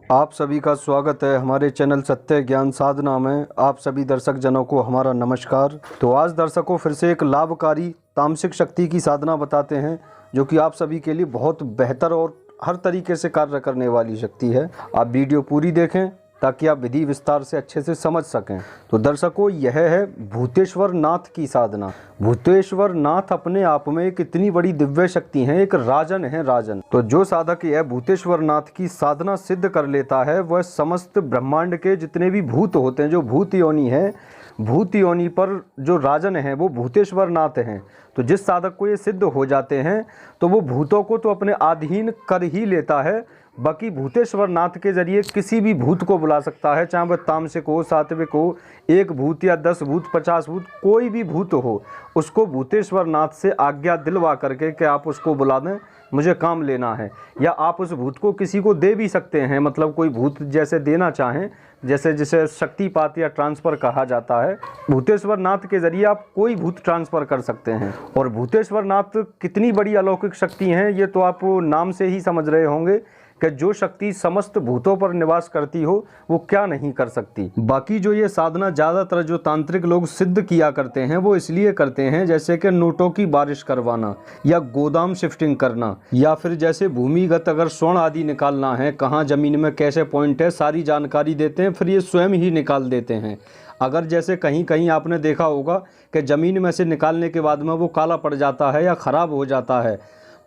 आप सभी का स्वागत है हमारे चैनल सत्य ज्ञान साधना में। आप सभी दर्शक जनों को हमारा नमस्कार। तो आज दर्शकों फिर से एक लाभकारी तामसिक शक्ति की साधना बताते हैं जो कि आप सभी के लिए बहुत बेहतर और हर तरीके से कार्य करने वाली शक्ति है। आप वीडियो पूरी देखें ताकि आप विधि विस्तार से अच्छे से समझ सकें। तो दर्शकों, यह है भूतेश्वर नाथ की साधना। भूतेश्वर नाथ अपने आप में एक इतनी बड़ी दिव्य शक्ति है, एक राजन है, राजन। तो जो साधक यह भूतेश्वर नाथ की साधना सिद्ध कर लेता है वह समस्त ब्रह्मांड के जितने भी भूत होते हैं, जो भूत योनि है, भूत योनि पर जो राजन है वो भूतेश्वर नाथ हैं। तो जिस साधक को ये सिद्ध हो जाते हैं तो वो भूतों को तो अपने अधीन कर ही लेता है, बाकी भूतेश्वर नाथ के जरिए किसी भी भूत को बुला सकता है, चाहे वह तामसिक हो, सात्विक हो, 1 भूत या 10 भूत, 50 भूत, कोई भी भूत हो, उसको भूतेश्वर नाथ से आज्ञा दिलवा करके कि आप उसको बुला दें, मुझे काम लेना है। या आप उस भूत को किसी को दे भी सकते हैं, मतलब कोई भूत जैसे देना चाहें, जैसे जिसे शक्तिपात या ट्रांसफ़र कहा जाता है, भूतेश्वर नाथ के जरिए आप कोई भूत ट्रांसफ़र कर सकते हैं। और भूतेश्वर नाथ कितनी बड़ी अलौकिक शक्ति हैं ये तो आप नाम से ही समझ रहे होंगे कि जो शक्ति समस्त भूतों पर निवास करती हो वो क्या नहीं कर सकती। बाकी जो ये साधना ज़्यादातर जो तांत्रिक लोग सिद्ध किया करते हैं वो इसलिए करते हैं जैसे कि नोटों की बारिश करवाना या गोदाम शिफ्टिंग करना, या फिर जैसे भूमिगत अगर स्वर्ण आदि निकालना है, कहाँ ज़मीन में कैसे पॉइंट है, सारी जानकारी देते हैं, फिर ये स्वयं ही निकाल देते हैं। अगर जैसे कहीं कहीं आपने देखा होगा कि ज़मीन में से निकालने के बाद में वो काला पड़ जाता है या ख़राब हो जाता है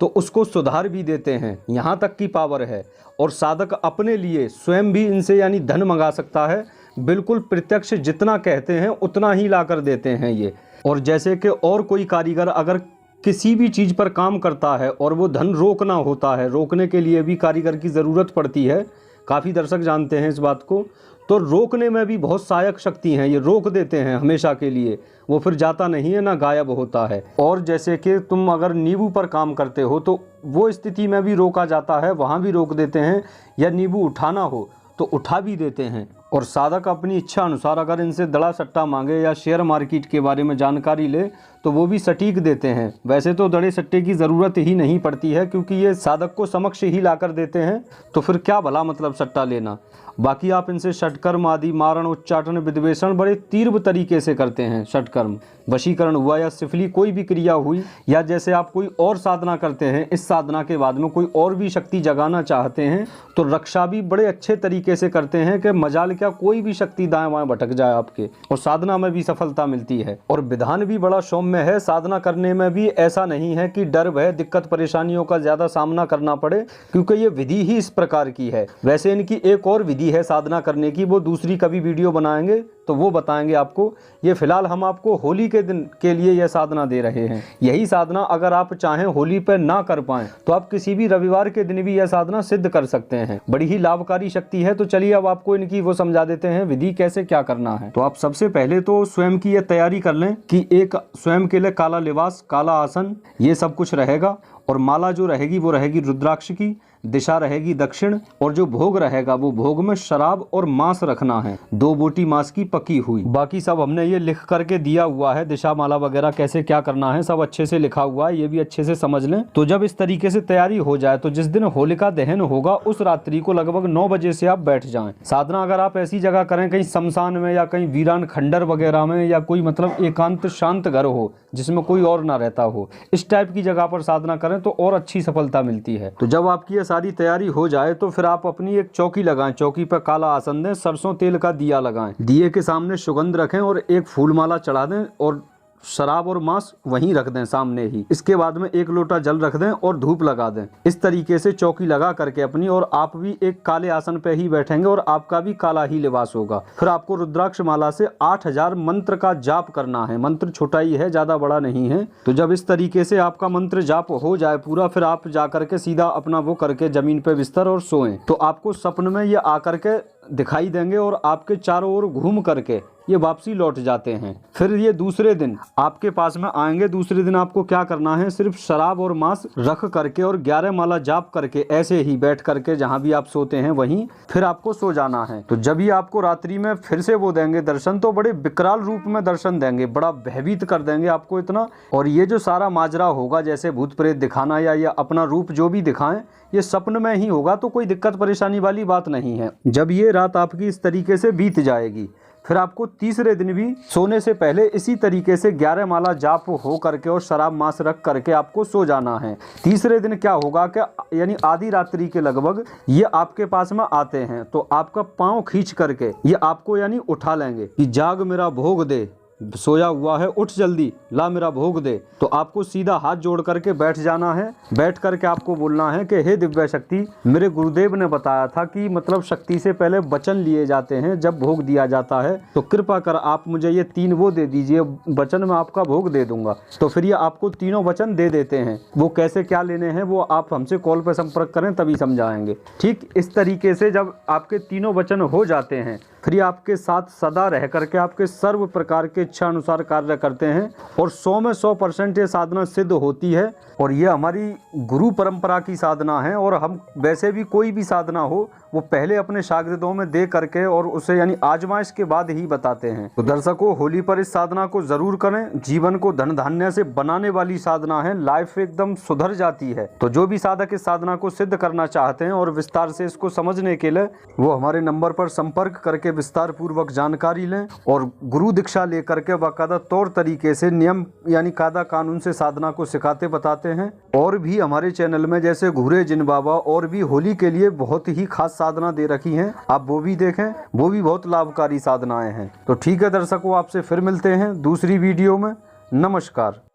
तो उसको सुधार भी देते हैं, यहाँ तक की पावर है। और साधक अपने लिए स्वयं भी इनसे यानी धन मंगा सकता है, बिल्कुल प्रत्यक्ष जितना कहते हैं उतना ही ला कर देते हैं ये। और जैसे कि और कोई कारीगर अगर किसी भी चीज़ पर काम करता है और वो धन रोकना होता है, रोकने के लिए भी कारीगर की ज़रूरत पड़ती है, काफ़ी दर्शक जानते हैं इस बात को। तो रोकने में भी बहुत सहायक शक्ति हैं, ये रोक देते हैं हमेशा के लिए, वो फिर जाता नहीं है ना गायब होता है। और जैसे कि तुम अगर नींबू पर काम करते हो तो वो स्थिति में भी रोका जाता है, वहाँ भी रोक देते हैं, या नींबू उठाना हो तो उठा भी देते हैं। और साधक अपनी इच्छा अनुसार अगर इनसे दड़ा सट्टा मांगे या शेयर मार्केट के बारे में जानकारी ले तो वो भी सटीक देते हैं। वैसे तो दड़े सट्टे की ज़रूरत ही नहीं पड़ती है क्योंकि ये साधक को समक्ष ही ला कर देते हैं, तो फिर क्या भला मतलब सट्टा लेना। बाकी आप इनसे षटकर्म आदि, मारण, उच्चाटन, विद्वेषण बड़े तीव्र तरीके से करते हैं। षटकर्म, वशीकरण हुआ या सिफली कोई भी क्रिया हुई, या जैसे आप कोई और साधना करते हैं, इस साधना के बाद में कोई और भी शक्ति जगाना चाहते हैं तो रक्षा भी बड़े अच्छे तरीके से करते हैं कि मजाल क्या कोई भी शक्ति दाएं बाएं भटक जाए आपके, और साधना में भी सफलता मिलती है। और विधान भी बड़ा सौम्य है, साधना करने में भी ऐसा नहीं है कि डर भय दिक्कत परेशानियों का ज़्यादा सामना करना पड़े, क्योंकि ये विधि ही इस प्रकार की है। वैसे इनकी एक और विधि है साधना करने की, वो दूसरी कभी वीडियो बनाएंगे तो वो बताएंगे आपको। ये फिलहाल हम आपको होली के दिन के लिए यह साधना दे रहे हैं। यही साधना अगर आप चाहें होली पर ना कर पाएं तो आप किसी भी रविवार के दिन भी यह साधना सिद्ध कर सकते हैं। बड़ी ही लाभकारी शक्ति है। तो चलिए अब आपको इनकी वो समझा देते हैं विधि कैसे क्या करना है। तो आप सबसे पहले तो स्वयं की यह तैयारी कर लें कि एक स्वयं के लिए काला लिबास, काला आसन, ये सब कुछ रहेगा। और माला जो रहेगी वो रहेगी रुद्राक्ष की, दिशा रहेगी दक्षिण, और जो भोग रहेगा वो भोग में शराब और मांस रखना है, 2 बोटी मांस की पकी हुई। बाकी सब हमने ये लिख करके दिया हुआ है, दिशा माला वगैरह कैसे क्या करना है सब अच्छे से लिखा हुआ है, ये भी अच्छे से समझ लें। तो जब इस तरीके से तैयारी हो जाए तो जिस दिन होलिका दहन होगा उस रात्रि को लगभग 9 बजे से आप बैठ जाएं। साधना अगर आप ऐसी जगह करें, कहीं शमशान में या कहीं वीरान खंडर वगैरह में, या कोई मतलब एकांत शांत घर हो जिसमें कोई और ना रहता हो, इस टाइप की जगह पर साधना करें तो और अच्छी सफलता मिलती है। तो जब आपकी ये सारी तैयारी हो जाए तो फिर आप अपनी एक चौकी लगाएं, चौकी पर काला आसन दें, सरसों तेल का दिया लगाएं, दिए के सामने सुगंध रखें और एक फूल माला चढ़ा दें, और शराब और मांस वहीं रख दें सामने ही। इसके बाद में 1 लोटा जल रख दें और धूप लगा दें। इस तरीके से चौकी लगा करके अपनी, और आप भी एक काले आसन पे ही बैठेंगे और आपका भी काला ही लिबास होगा। फिर आपको रुद्राक्ष माला से 8000 मंत्र का जाप करना है। मंत्र छोटा ही है, ज्यादा बड़ा नहीं है। तो जब इस तरीके से आपका मंत्र जाप हो जाए पूरा, फिर आप जा करके सीधा अपना वो करके जमीन पे बिस्तर और सोएं। तो आपको सपन में ये आकर के दिखाई देंगे और आपके चारों ओर घूम करके ये वापसी लौट जाते हैं। फिर ये दूसरे दिन आपके पास में आएंगे। दूसरे दिन आपको क्या करना है, सिर्फ शराब और मांस रख करके और 11 माला जाप करके ऐसे ही बैठ करके जहां भी आप सोते हैं वहीं फिर आपको सो जाना है। तो जब ही आपको रात्रि में फिर से वो देंगे दर्शन, तो बड़े विकराल रूप में दर्शन देंगे, बड़ा भयभीत कर देंगे आपको इतना। और ये जो सारा माजरा होगा, जैसे भूत प्रेत दिखाना या अपना रूप जो भी दिखाएं, ये स्वप्न में ही होगा, तो कोई दिक्कत परेशानी वाली बात नहीं है। जब ये रात आपकी इस तरीके से बीत जाएगी, फिर आपको तीसरे दिन भी सोने से पहले इसी तरीके से 11 माला जाप हो करके और शराब मांस रख करके आपको सो जाना है। तीसरे दिन क्या होगा कि यानी आधी रात्रि के लगभग ये आपके पास में आते हैं, तो आपका पाँव खींच करके ये आपको यानी उठा लेंगे कि जाग मेरा भोग दे, सोया हुआ है, उठ जल्दी, ला मेरा भोग दे। तो आपको सीधा हाथ जोड़ करके बैठ जाना है। बैठ करके आपको बोलना है कि हे दिव्य शक्ति, मेरे गुरुदेव ने बताया था कि मतलब शक्ति से पहले वचन लिए जाते हैं जब भोग दिया जाता है, तो कृपा कर आप मुझे ये 3 वो दे दीजिए, वचन में आपका भोग दे दूंगा। तो फिर ये आपको तीनों वचन दे देते हैं। वो कैसे क्या लेने हैं वो आप हमसे कॉल पर संपर्क करें तभी समझाएंगे। ठीक इस तरीके से जब आपके तीनों वचन हो जाते हैं, फिर आपके साथ सदा रह करके आपके सर्व प्रकार के इच्छा अनुसार कार्य करते हैं और 100 में 100% ये साधना सिद्ध होती है। और ये हमारी गुरु परंपरा की साधना है। और हम वैसे भी कोई भी साधना हो वो पहले अपने शागिर्दों में दे करके और उसे यानी आजमाइश के बाद ही बताते हैं। तो दर्शकों, होली पर इस साधना को जरूर करें। जीवन को धन धान्य से बनाने वाली साधना है, लाइफ एकदम सुधर जाती है। तो जो भी साधक इस साधना को सिद्ध करना चाहते हैं और विस्तार से इसको समझने के लिए वो हमारे नंबर पर संपर्क करके विस्तार पूर्वक जानकारी लें और गुरु दीक्षा लेकर के बाकायदा तौर तरीके से नियम यानी कायदा कानून से साधना को सिखाते बताते हैं। और भी हमारे चैनल में जैसे घूरे जिन बाबा और भी होली के लिए बहुत ही खास साधना दे रखी हैं, आप वो भी देखें, वो भी बहुत लाभकारी साधनाएं हैं। तो ठीक है दर्शकों, आपसे फिर मिलते हैं दूसरी वीडियो में। नमस्कार।